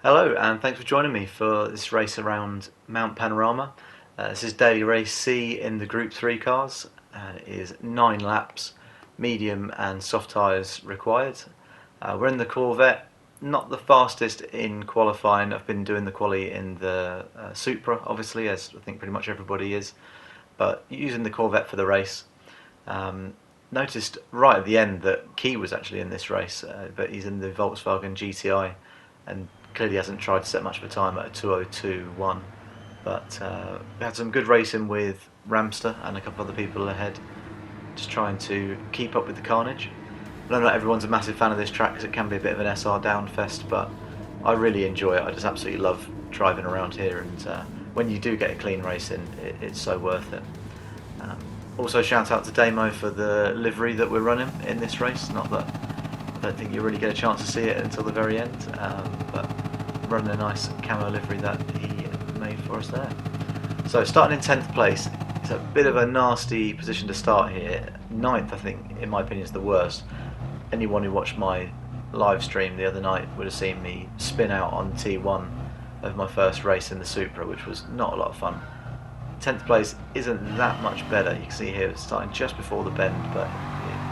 Hello, and thanks for joining me for this race around Mount Panorama. This is daily race C in the Group 3 cars. It is 9 laps, medium and soft tyres required. We're in the Corvette, not the fastest in qualifying. I've been doing the quali in the Supra, obviously, as I think pretty much everybody is, but using the Corvette for the race. Noticed right at the end that Key was actually in this race, but he's in the Volkswagen GTI and clearly hasn't tried to set much of a time at a 2:02.1. But we had some good racing with Ramster and a couple other people ahead, just trying to keep up with the carnage. I know not everyone's a massive fan of this track because it can be a bit of an SR downfest, but I really enjoy it. I just absolutely love driving around here, and when you do get a clean race in, it's so worth it. Also shout out to Damo for the livery that we're running in this race. Not that I don't think you really get a chance to see it until the very end, but running a nice camo livery that he made for us there. So starting in 10th place, it's a bit of a nasty position to start here. 9th, I think, in my opinion, is the worst. Anyone who watched my live stream the other night would have seen me spin out on T1 of my first race in the Supra, which was not a lot of fun. 10th place isn't that much better. You can see here it's starting just before the bend, but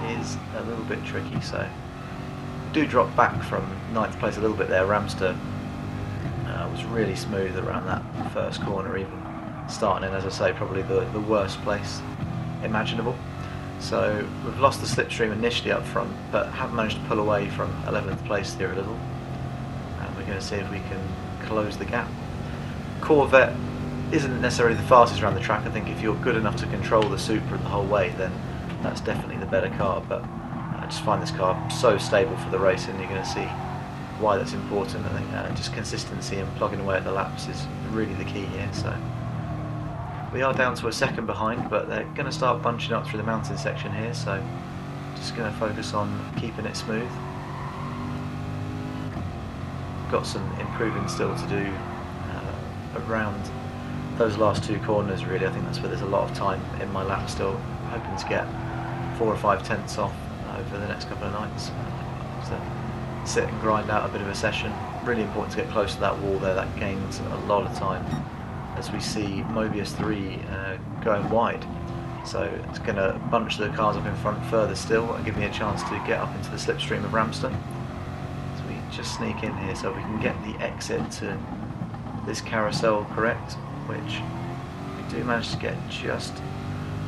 it is a little bit tricky, so we do drop back from 9th place a little bit there. Ramster was really smooth around that first corner, even starting in, as I say, probably the worst place imaginable. So we've lost the slipstream initially up front, but have managed to pull away from 11th place here a little, and we're going to see if we can close the gap. Corvette isn't necessarily the fastest around the track. I think if you're good enough to control the Supra the whole way, then that's definitely the better car, but I just find this car so stable for the race, and you're going to see why that's important. I think just consistency and plugging away at the laps is really the key here. So we are down to a second behind, but they're going to start bunching up through the mountain section here, so just going to focus on keeping it smooth. Got some improving still to do around those last two corners, really. I think that's where there's a lot of time in my lap still. Hoping to get 4 or 5 tenths off over the next couple of nights. So sit and grind out a bit of a session. Really important to get close to that wall there. That gains a lot of time as we see Mobius 3 going wide. So it's going to bunch the cars up in front further still and give me a chance to get up into the slipstream of Ramster. So we just sneak in here so we can get the exit to this carousel correct, which we do manage to get just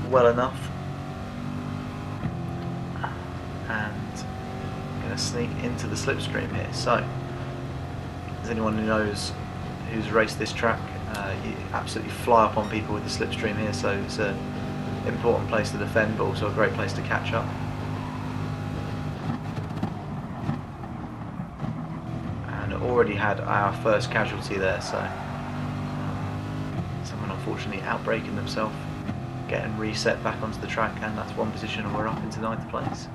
well enough. And I'm going to sneak into the slipstream here. So, as anyone who knows who's raced this track, you absolutely fly up on people with the slipstream here, so it's an important place to defend, but also a great place to catch up. And already had our first casualty there, so someone unfortunately outbraking themselves, getting reset back onto the track, and that's one position, and we're up into 9th place.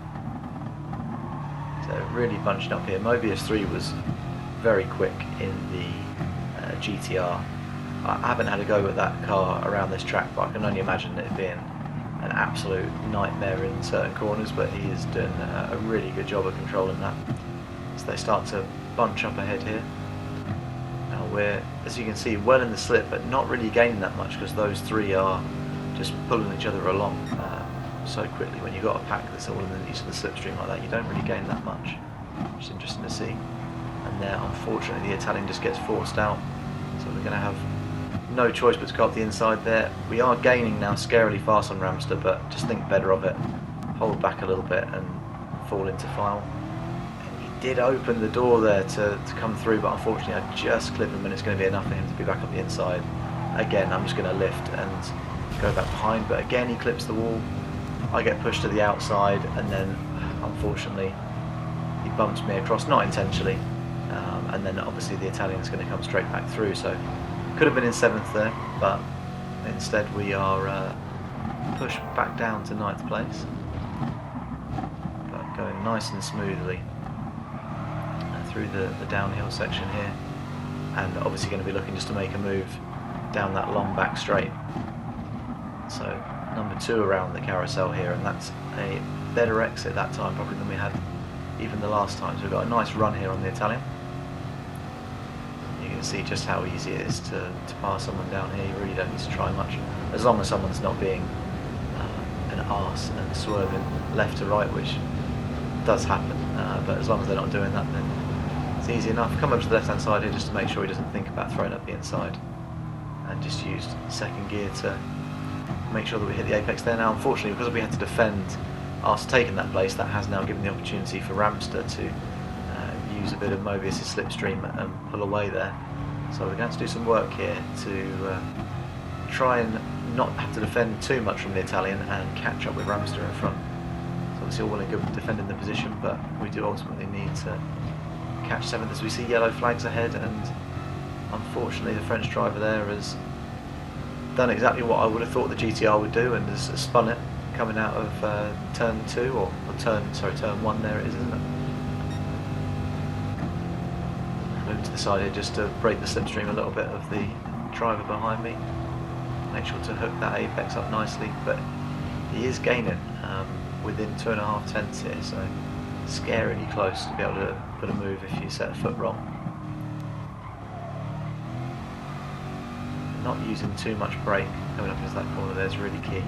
So really bunched up here. Mobius 3 was very quick in the GTR. I haven't had a go with that car around this track, but I can only imagine it being an absolute nightmare in certain corners, but he is doing a really good job of controlling that. So they start to bunch up ahead here. Now we're, as you can see, well in the slip, but not really gaining that much because those three are just pulling each other along so quickly. When you've got a pack that's all in the each of the slipstream like that, you don't really gain that much, which is interesting to see. And there, unfortunately, the Italian just gets forced out, so we're going to have no choice but to go up the inside there. We are gaining now scarily fast on Ramster, but just think better of it. Hold back a little bit and fall into file. And he did open the door there to come through, but unfortunately I just clip him, and it's going to be enough for him to be back up the inside. Again, I'm just going to lift and go back behind, but again he clips the wall. I get pushed to the outside, and then unfortunately he bumps me across, not intentionally, and then obviously the Italian is going to come straight back through, so could have been in 7th there, but instead we are pushed back down to 9th place, but going nice and smoothly through the downhill section here, and obviously going to be looking just to make a move down that long back straight. So number 2 around the carousel here, and that's a better exit that time probably than we had even the last time. So we've got a nice run here on the Italian. can see just how easy it is to pass someone down here. You really don't need to try much, as long as someone's not being an arse and swerving left to right, which does happen, but as long as they're not doing that, then it's easy enough. Come up to the left hand side here just to make sure he doesn't think about throwing up the inside, and just used second gear to make sure that we hit the apex there. Now unfortunately, because we had to defend after taking that place, that has now given the opportunity for Ramster to use a bit of Mobius's slipstream and pull away there. So we're going to have to do some work here to try and not have to defend too much from the Italian and catch up with Ramster in front. So obviously all well and good defending the position, but we do ultimately need to catch 7th as we see yellow flags ahead, and unfortunately the French driver there has done exactly what I would have thought the GTR would do, and has spun it coming out of turn 2 or turn 1 there it is, isn't it? Move to the side here just to break the slipstream a little bit of the driver behind me. Make sure to hook that apex up nicely, but he is gaining within 2.5 tenths here, so scarily close to be able to put a move if you set a foot wrong. Not using too much brake coming up into that corner there is really key.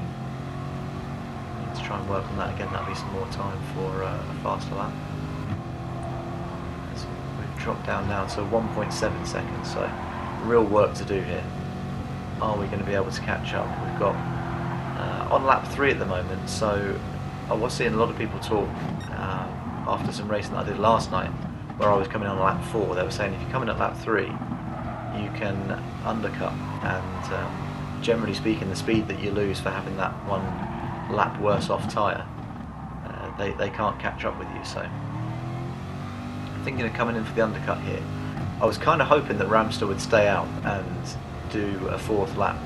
Let's try and work on that again. That'll be some more time for a faster lap. So we've dropped down now to 1.7 seconds, so real work to do here. Are we going to be able to catch up? We've got on lap 3 at the moment, so I was seeing a lot of people talk after some racing that I did last night where I was coming on lap 4. They were saying if you're coming at lap 3 you can undercut, and generally speaking the speed that you lose for having that one lap worse off tyre, they can't catch up with you. So I'm thinking of coming in for the undercut here. I was kind of hoping that Ramster would stay out and do a 4th lap,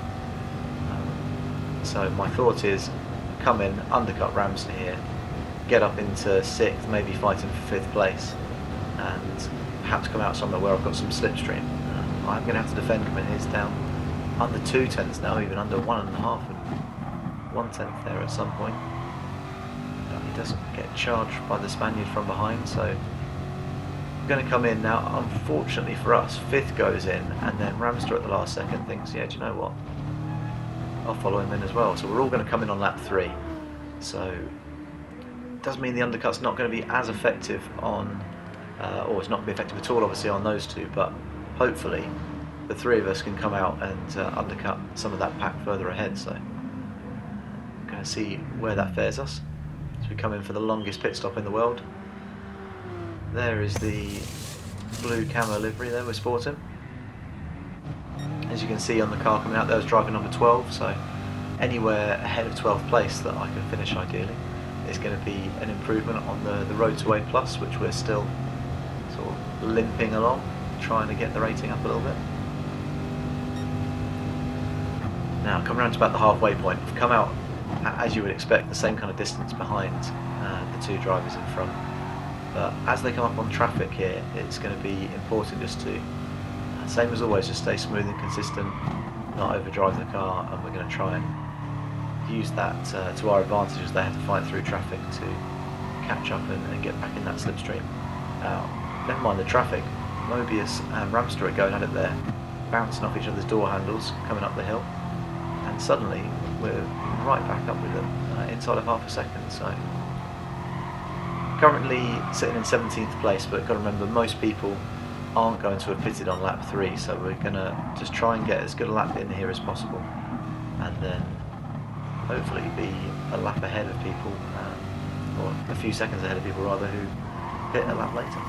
so my thought is come in, undercut Ramster here, get up into 6th, maybe fighting for 5th place, and perhaps come out somewhere where I've got some slipstream. I'm going to have to defend him, and he's down under 2 tenths now, even under 1.5 and 1 tenth there at some point. But he doesn't get charged by the Spaniard from behind, so I'm going to come in now. Unfortunately for us, 5th goes in, and then Ramster at the last second thinks, yeah, do you know what, I'll follow him in as well. So we're all going to come in on lap 3. So it does mean the undercut's not going to be as effective on, or it's not going to be effective at all obviously on those two, but hopefully the 3 of us can come out and undercut some of that pack further ahead. So we're going to see where that fares us as we come in for the longest pit stop in the world. There is the blue camo livery there we're sporting. As you can see on the car coming out there, I was driving number 12, so anywhere ahead of 12th place that I can finish ideally is going to be an improvement on the road to A+, which we're still sort of limping along, trying to get the rating up a little bit. Now, coming around to about the halfway point, we've come out, as you would expect, the same kind of distance behind the 2 drivers in front. But as they come up on traffic here, it's going to be important just to, same as always, just stay smooth and consistent, not overdrive the car, and we're going to try and use that to our advantage as they have to fight through traffic to catch up and get back in that slipstream. Now, never mind the traffic, Mobius and Ramster are going at it there, bouncing off each other's door handles coming up the hill, and suddenly we're right back up with them inside of half a second. So currently sitting in 17th place, but got to remember most people aren't going to have pitted on lap 3, so we're going to just try and get as good a lap in here as possible, and then hopefully be a lap ahead of people, or a few seconds ahead of people rather, who pit a lap later.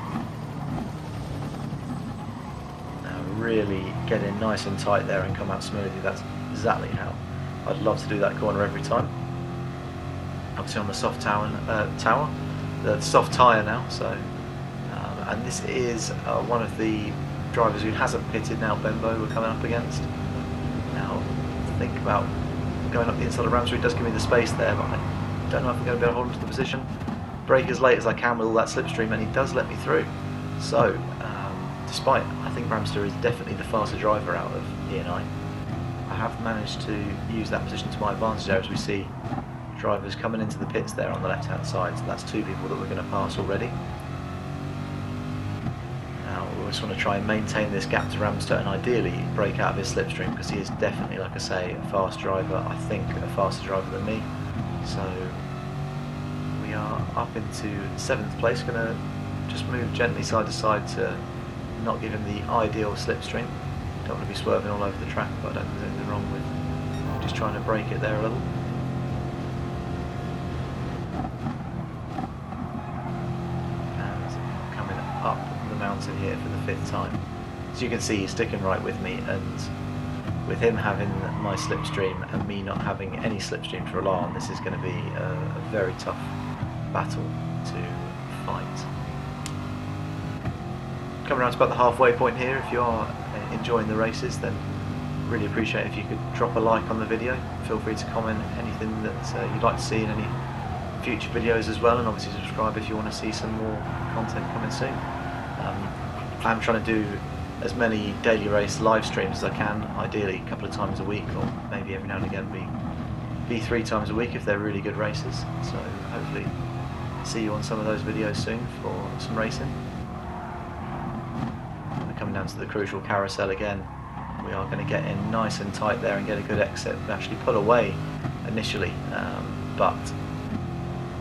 Now really get in nice and tight there and come out smoothly. That's exactly how I'd love to do that corner every time. Obviously on the soft the soft tyre now, so and this is one of the drivers who hasn't pitted now, Bembo, we're coming up against. Now, think about going up the inside of Ramster. It does give me the space there, but I don't know if I'm going to be able to hold him to the position. Brake as late as I can with all that slipstream, and he does let me through. So, despite, I think Ramster is definitely the faster driver out of E&I have managed to use that position to my advantage there, as we see drivers coming into the pits there on the left hand side. So that's 2 people that we're going to pass already. Now we just want to try and maintain this gap to Ramster and ideally break out of his slipstream, because he is definitely, like I say, a fast driver. I think a faster driver than me. So we are up into 7th place. Going to just move gently side to side to not give him the ideal slipstream. Don't want to be swerving all over the track, but I don't think there's anything wrong with just trying to break it there a little. Up the mountain here for the 5th time. As you can see, he's sticking right with me, and with him having my slipstream and me not having any slipstream to rely on, this is going to be a very tough battle to fight. Coming around to about the halfway point here. If you are enjoying the races, then really appreciate if you could drop a like on the video. Feel free to comment anything that you'd like to see in any future videos as well, and obviously subscribe if you want to see some more content coming soon. I'm trying to do as many daily race live streams as I can, ideally a couple of times a week, or maybe every now and again be 3 times a week if they're really good races. So hopefully see you on some of those videos soon for some racing. We're coming down to the crucial carousel again. We are going to get in nice and tight there and get a good exit, actually pull away initially, but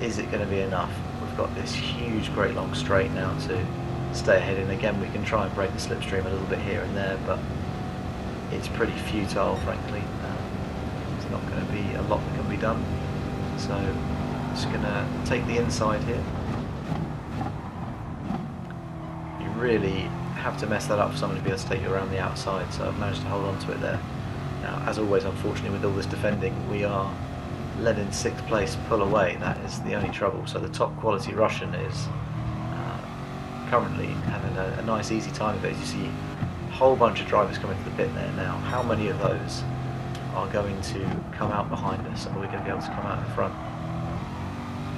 is it going to be enough? We've got this huge, great long straight now to stay ahead, and again we can try and break the slipstream a little bit here and there, but it's pretty futile, frankly. There's not going to be a lot that can be done, so I'm just going to take the inside here. You really have to mess that up for someone to be able to take you around the outside, so I've managed to hold on to it there. Now, as always, unfortunately, with all this defending, we are led in 6th place, pull away. That is the only trouble. So the top quality Russian is currently having a nice easy time of it. As you see a whole bunch of drivers coming to the pit there now. How many of those are going to come out behind us, and are we going to be able to come out in front?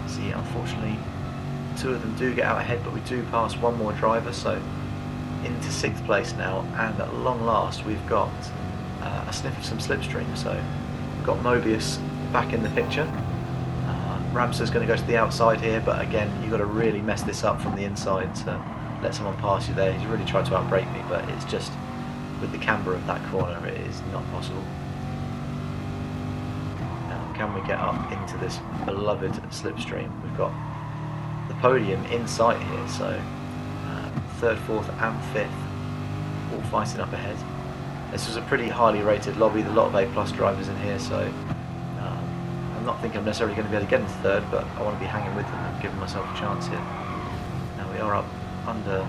See, unfortunately 2 of them do get out ahead, but we do pass one more driver, so into 6th place now, and at long last we've got a sniff of some slipstream. So we've got Mobius back in the picture. Ramster's going to go to the outside here, but again you've got to really mess this up from the inside to let someone pass you there. He's really tried to outbrake me, but it's just with the camber of that corner it is not possible. Now can we get up into this beloved slipstream? We've got the podium in sight here, so 3rd, 4th and 5th all fighting up ahead. This was a pretty highly rated lobby, a lot of A+ drivers in here, so I'm not thinking I'm necessarily going to be able to get into 3rd, but I want to be hanging with them and giving myself a chance here. Now we are up under the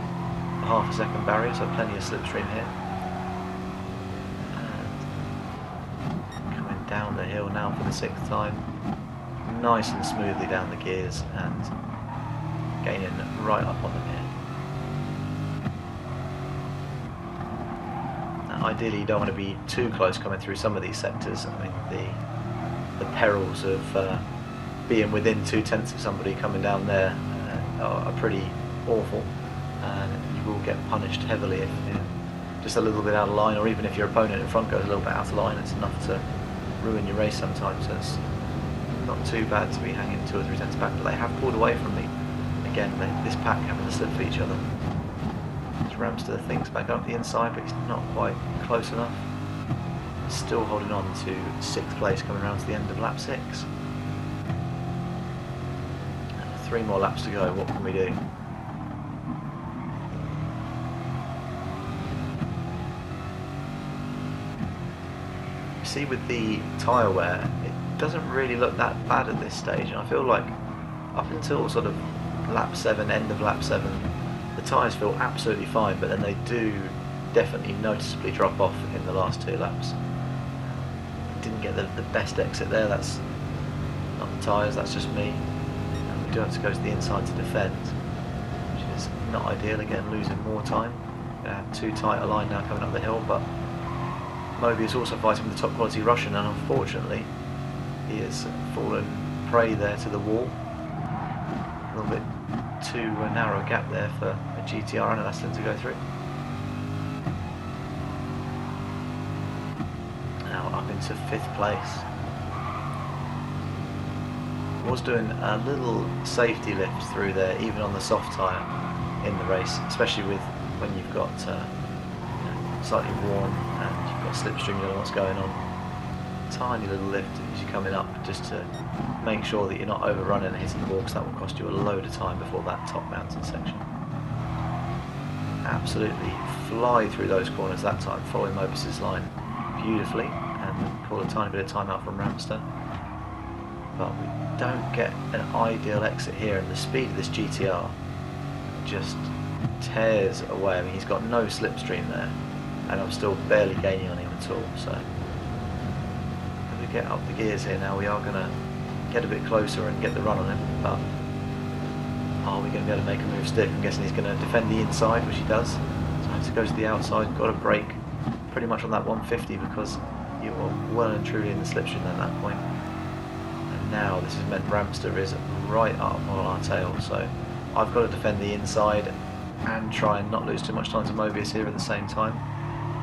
half a second barrier, so plenty of slipstream here. And coming down the hill now for the 6th time, nice and smoothly down the gears and gaining right up on them here. Ideally you don't want to be too close coming through some of these sectors. I mean, the perils of being within 2/10 of somebody coming down there are pretty awful, and you will get punished heavily if you're just a little bit out of line, or even if your opponent in front goes a little bit out of line. It's enough to ruin your race sometimes. So it's not too bad to be hanging 2 or 3 tenths back, but they have pulled away from me. Again, this pack having to slip for each other. Ramster thinks back up the inside, but he's not quite close enough. Still holding on to 6th place coming around to the end of lap 6. 3 more laps to go. What can we do? You see, with the tyre wear, it doesn't really look that bad at this stage, and I feel like up until sort of lap 7, end of lap 7, the tyres feel absolutely fine, but then they do definitely noticeably drop off in the last 2 laps. Didn't get the best exit there. That's not the tyres, that's just me. And we do have to go to the inside to defend, which is not ideal. Again, losing more time. Too tight a line now coming up the hill, but Moby is also fighting with the top quality Russian, and unfortunately he has fallen prey there to the wall. A little bit too narrow gap there for a GTR and an Aston to go through. Now up into 5th place. Was doing a little safety lift through there, even on the soft tyre in the race, especially with when you've got slightly worn and you've got slipstream, you don't know what's going on. Tiny little lift as you're coming up, just to make sure that you're not overrunning and hitting the wall, because that will cost you a load of time before that top mountain section. Absolutely fly through those corners that time, following Mobius's line beautifully, and pull a tiny bit of time out from Ramster. But we don't get an ideal exit here, and the speed of this GTR just tears away. I mean, he's got no slipstream there, and I'm still barely gaining on him at all. So as we get up the gears here now, we are going to get a bit closer and get the run on him. But are we going to be able to make a move stick? I'm guessing he's going to defend the inside, which he does. So I have to go to the outside. Got to brake pretty much on that 150, because you are well and truly in the slipstream at that point. And now this has meant Ramster is right up on our tail. So I've got to defend the inside and try and not lose too much time to Mobius here at the same time.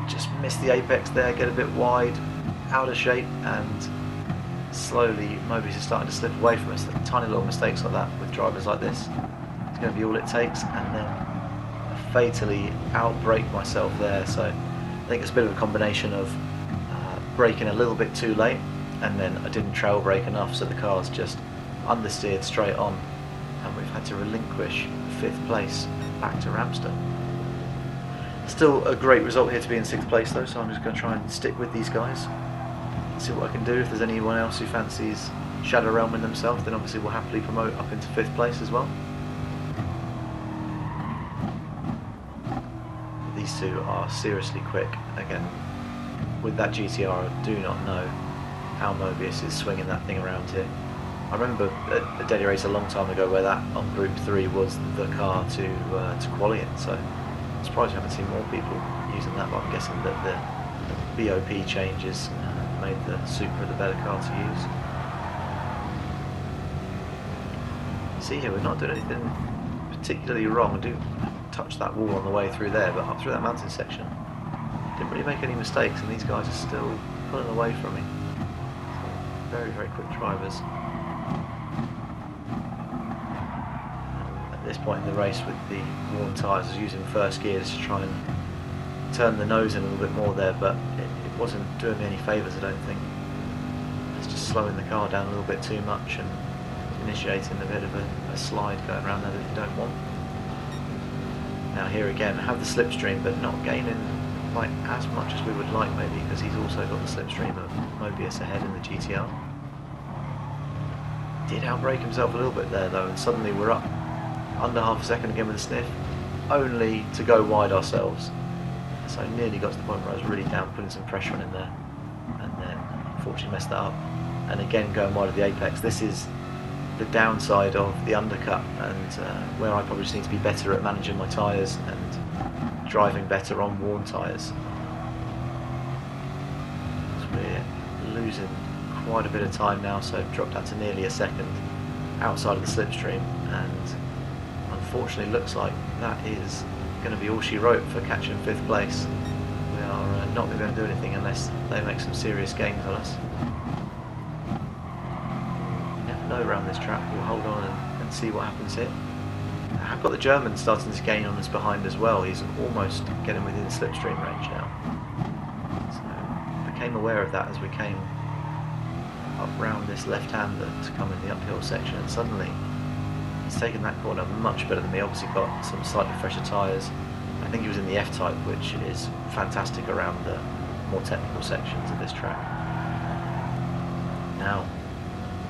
Just miss the apex there, get a bit wide, out of shape, and slowly Mobius is starting to slip away from us. The tiny little mistakes like that with drivers like this, it's going to be all it takes. And then I fatally outbrake myself there. So I think it's a bit of a combination of braking a little bit too late, and then I didn't trail brake enough, so the car's just understeered straight on, and we've had to relinquish 5th place back to Ramster. Still a great result here to be in 6th place though, so I'm just going to try and stick with these guys, see what I can do. If there's anyone else who fancies Shadow Realming themselves, then obviously we'll happily promote up into 5th place as well. These two are seriously quick. Again, with that GTR, I do not know how Mobius is swinging that thing around here. I remember a Daily Race a long time ago where that on Group 3 was the car to quali in, so I'm surprised we haven't seen more people using that, but I'm guessing that the BOP changes made the Supra the better car to use. See here, we're not doing anything particularly wrong. I do touch that wall on the way through there, but up through that mountain section, didn't really make any mistakes, and these guys are still pulling away from me. So very, very quick drivers. At this point in the race, with the worn tyres, I was using first gears to try and turn the nose in a little bit more there, but it wasn't doing me any favours, I don't think. It's just slowing the car down a little bit too much and initiating a bit of a slide going around there that you don't want. Now here again, I have the slipstream, but not gaining quite as much as we would like maybe, because he's also got the slipstream of Mobius ahead in the GTR. Did outbrake himself a little bit there though, and suddenly we're up under half a second again with a sniff, only to go wide ourselves. So I nearly got to the point where I was really down, putting some pressure on him there, and then unfortunately messed that up. And again, going wide of the apex. This is the downside of the undercut, and where I probably just need to be better at managing my tyres and driving better on worn tyres. So we're losing quite a bit of time now, so I've dropped out to nearly a second outside of the slipstream, and unfortunately looks like that is going to be all she wrote for catching 5th place. We are not going to be able to do anything unless they make some serious gains on us. Never know around this track. We'll hold on and see what happens here. I have got the German starting to gain on us behind as well. He's almost getting within slipstream range now. So I became aware of that as we came up round this left-hander to come in the uphill section, and suddenly he's taken that corner much better than me. Obviously got some slightly fresher tyres. I think he was in the F-type, which is fantastic around the more technical sections of this track. Now,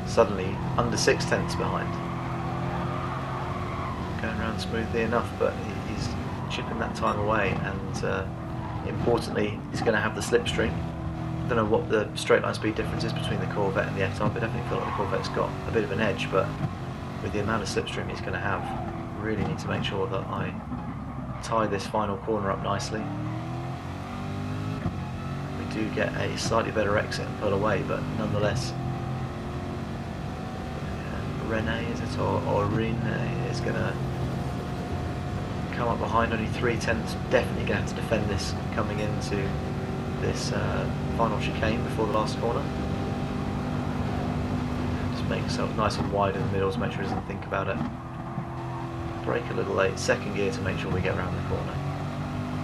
suddenly under 6/10 behind. Going around smoothly enough, but he's chipping that time away, and importantly, he's going to have the slipstream. I don't know what the straight line speed difference is between the Corvette and the F-type. I definitely feel like the Corvette's got a bit of an edge, but with the amount of slipstream he's going to have, really need to make sure that I tie this final corner up nicely. We do get a slightly better exit and pull away, but nonetheless, Rene is it, or Rene is going to come up behind, only 3/10. Definitely going to have to defend this coming into this final chicane before the last corner. Just make yourself nice and wide in the middle to make sure he doesn't think about it. Brake a little late, second gear to make sure we get around the corner.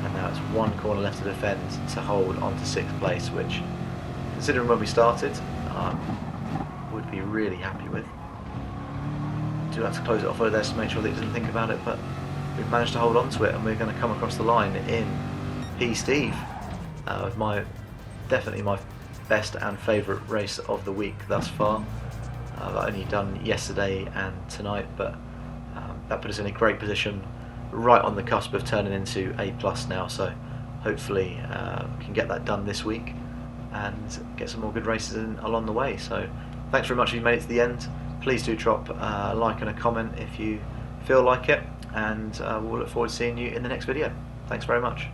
and now it's one corner left to defend to hold on to 6th place, which, considering when we started, would be really happy with. Do have to close it off over there to make sure that he doesn't think about it, but we've managed to hold on to it, and we're going to come across the line in P. Steve, with definitely my best and favourite race of the week thus far. I've only done yesterday and tonight, but that put us in a great position, right on the cusp of turning into A+ now, so hopefully we can get that done this week and get some more good races in along the way. So thanks very much if you made it to the end. Please do drop a like and a comment if you feel like it, and we'll look forward to seeing you in the next video. Thanks very much.